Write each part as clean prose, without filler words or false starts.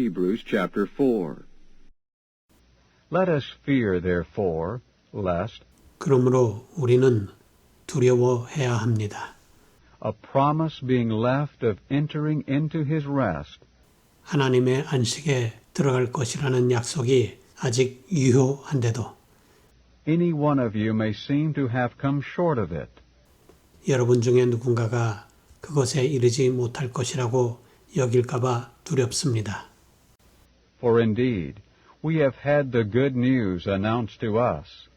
Hebrews chapter 4. Let us fear, therefore, lest 그러므로 우리는 두려워해야 합니다. a promise being left of entering into his rest 하나님의 안식에 들어갈 것이라는 약속이 아직 유효한데도 any one of you may seem to have come short of it. 여러분 중에 누군가가 그것에 이르지 못할 것이라고 여길까봐 두렵습니다. For indeed, we have had the good news announced to us,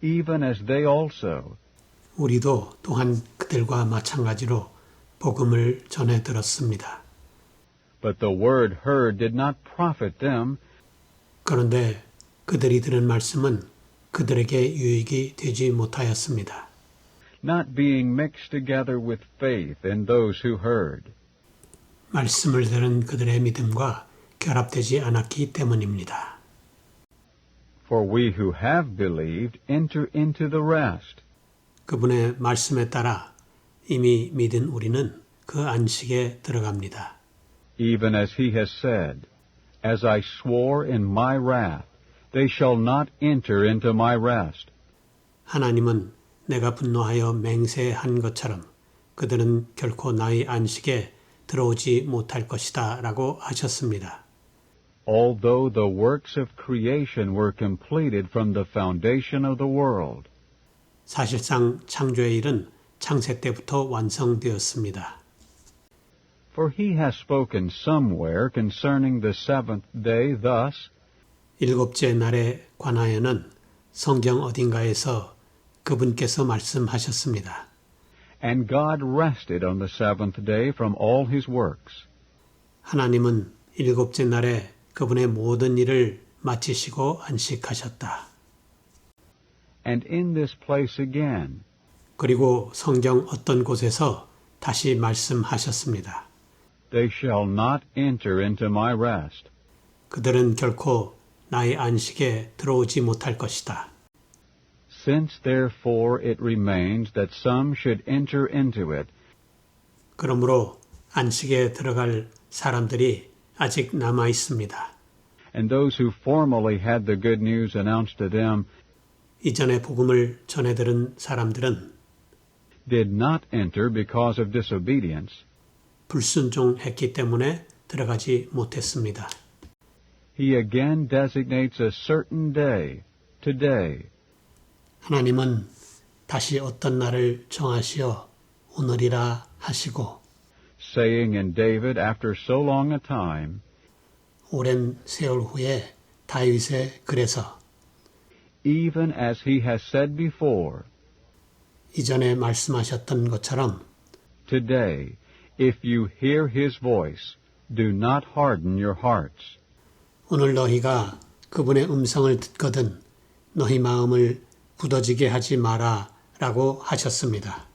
even as they also, 우리도 또한 그들과 마찬가지로 복음을 전해 들었습니다. but the word heard did not profit them, 그런데 그들이 들은 말씀은 그들에게 유익이 되지 못하였습니다. not being mixed together with faith in those who heard. 말씀을 들은 그들의 믿음과 결합되지 않았기 때문입니다. For we who have believed enter into the rest, 그분의 말씀에 따라 이미 믿은 우리는 그 안식에 들어갑니다. even as he has said, As I swore in my wrath, they shall not enter into my rest. 하나님은 내가 분노하여 맹세한 것처럼 그들은 결코 나의 안식에 들어오지 못할 것이다 라고 하셨습니다. Although the works of creation were completed from the foundation of the world, 사실상 창조의 일은 창세 때부터 완성되었습니다. for he has spoken somewhere concerning the seventh day thus, 일곱째 날에 관하여는 성경 어딘가에서 그분께서 말씀하셨습니다. and God rested on the seventh day from all his works. 하나님은 일곱째 날에 그분의 모든 일을 마치시고 안식하셨다. And in this place again, 그리고 성경 어떤 곳에서 다시 말씀하셨습니다. they shall not enter into my rest. 그들은 결코 나의 안식에 들어오지 못할 것이다. Since therefore it remains that some should enter into it, 그러므로 안식에 들어갈 사람들이 아직 남아 있습니다. and those who formerly had the good news announced to them 이전에 복음을 전해들은 사람들은 did not enter because of disobedience, 불순종했기 때문에 들어가지 못했습니다. he again designates a certain day, today, 하나님은 다시 어떤 날을 정하시어 오늘이라 하시고 saying in David after so long a time, 오랜 세월 후에 다윗의 글에서 even as he has said before, 이전에 말씀하셨던 것처럼 today, if you hear his voice, do not harden your hearts. 오늘 너희가 그분의 음성을 듣거든 너희 마음을 굳어지게 하지 마라 라고 하셨습니다.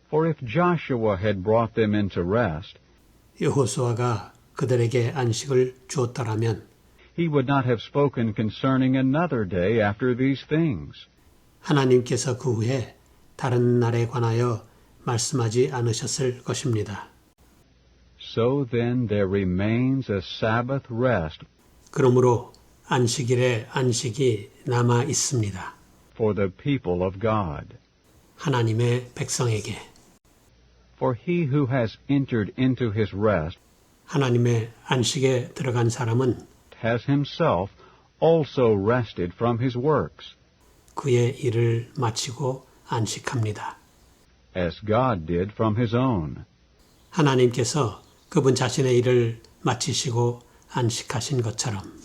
For if Joshua had brought them into rest, 여호수아가 그들에게 안식을 주었더라면 he would not have spoken concerning another day after these things. 하나님께서 그 후에 다른 날에 관하여 말씀하지 않으셨을 것입니다. So then there remains a Sabbath rest 그러므로 안식일에 안식이 남아 있습니다. for the people of God. 하나님의 백성에게 For he who has entered into his rest 하나님의 안식에 들어간 사람은 has himself also rested from his works, 그의 일을 마치고 안식합니다. as God did from his own. 하나님께서 그분 자신의 일을 마치시고 안식하신 것처럼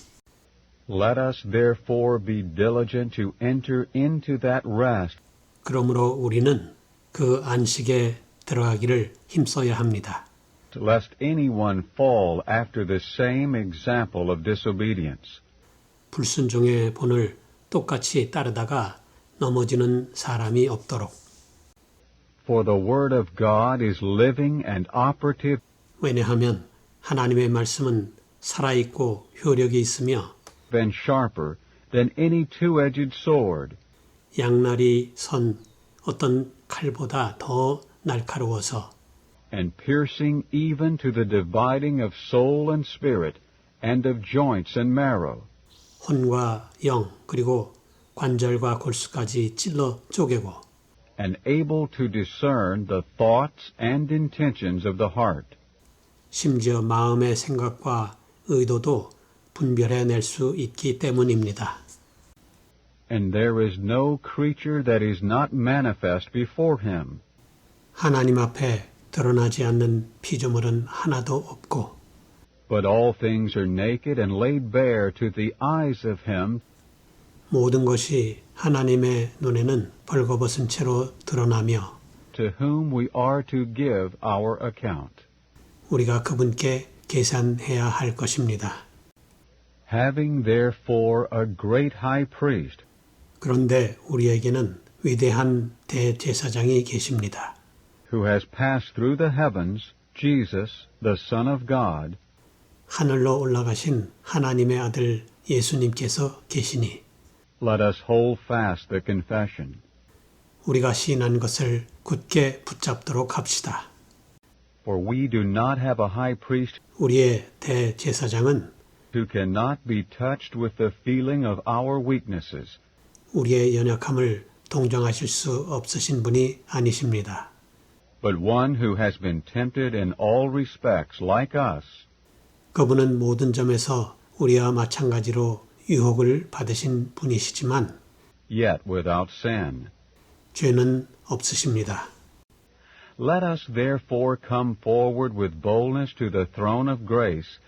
Let us therefore be diligent to enter into that rest, 그러므로 우리는 그 안식에 들어가기를 힘써야 합니다. lest anyone fall after the same example of disobedience. 불순종의 본을 똑같이 따르다가 넘어지는 사람이 없도록. For the word of God is living and operative, 왜냐하면 하나님의 말씀은 살아있고 효력이 있으며 and sharper than any two-edged sword, 양날이 선 어떤 칼보다 더 날카로워서 and piercing even to the dividing of soul and spirit, and of joints and marrow, 혼과 영 그리고 관절과 골수까지 찔러 쪼개고 and able to discern the thoughts and intentions of the heart. 심지어 마음의 생각과 의도도 분별해낼 수 있기 때문입니다. And there is no creature that is not manifest before him, 하나님 앞에 드러나지 않는 피조물은 하나도 없고 but all things are naked and laid bare to the eyes of him 모든 것이 하나님의 눈에는 벌거벗은 채로 드러나며 to whom we are to give our account. 우리가 그분께 계산해야 할 것입니다. Having therefore a great high priest, 그런데 우리에게는 위대한 대제사장이 계십니다. who has passed through the heavens, Jesus, the Son of God, 하늘로 올라가신 하나님의 아들 예수님께서 계시니 let us hold fast the confession. 우리가 시인한 것을 굳게 붙잡도록 합시다. For we do not have a high priest 우리의 대제사장은 who cannot be touched with the feeling of our weaknesses, 우리의 연약함을 동정하실 수 없으신 분이 아니십니다. but one who has been tempted in all respects like us, 그분은 모든 점에서 우리와 마찬가지로 유혹을 받으신 분이시지만 yet without sin. 죄는 없으십니다. Let us therefore come forward with boldness to the throne of grace,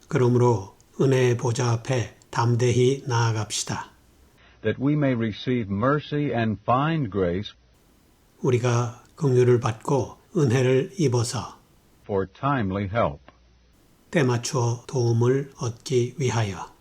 그러므로 은혜의 보좌 앞에 담대히 나아갑시다. that we may receive mercy and find grace 우리가 긍휼을 받고 은혜를 입어서 for timely help. 때맞추어 도움을 얻기 위하여